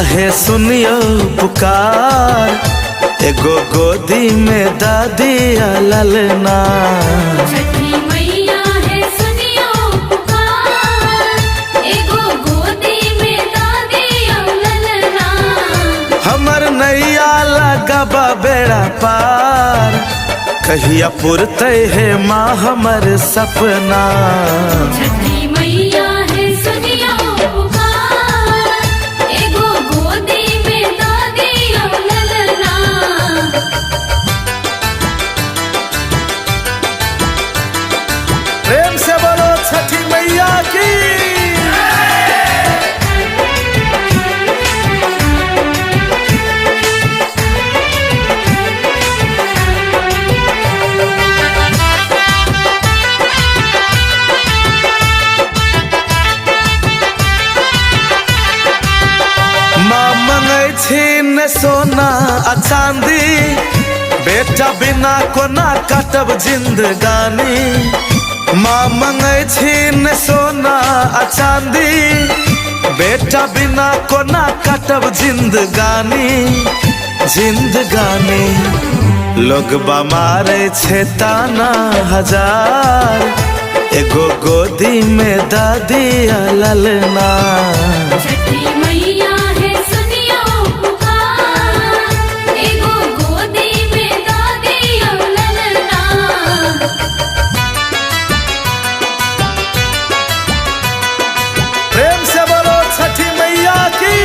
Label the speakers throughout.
Speaker 1: है सुनियो पुकार, एगो गोदी में दादी ललना।
Speaker 2: छठी मैया है सुनियो पुकार, एगो गोदी में दादी ललना।
Speaker 1: हमर नैया लगबा बेड़ा पार, कहिया पुरते है माँ हमर सपना।
Speaker 2: छठी मैया है सुनियो पुकार, एगो गोदी में दादी ललना।
Speaker 1: प्रेम से बोलो छठी मैया की। माँ मंगै छीन सोना आ चांदी, बेटा बिना कोना काटब जिंदगानी। माँ मंगै छीन सोना आ चांदी, बेटा बिना कोना काटब जिंदगानी। जिंदगानी लोग मारे छे ताना हजार, एगो गोदी में दादी ललना।
Speaker 2: छठी मैया है सुनियो पुकार, एगो गोदी में दादी ललना।
Speaker 1: प्रेम से बोलो छठी मैया की।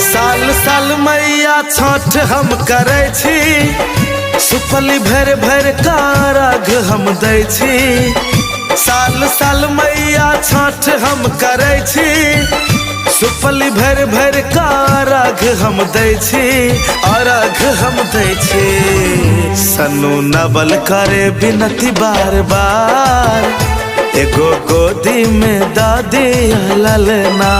Speaker 1: साल साल मैया छठ हम करे छी, सुपली भर भर कारग हम दै छी। साल साल मैया छठ हम करे छी, सुपली भर भर कारग हम दै छी। अर्घ हम दै छी, सनु नवल करे बिनती बार बार, एगो गोदी में दादी ललना।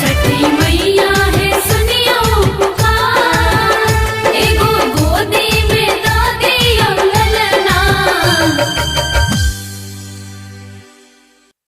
Speaker 2: छठी मैया है सुनियो पुकार, एगो गोदी में दादी ललना।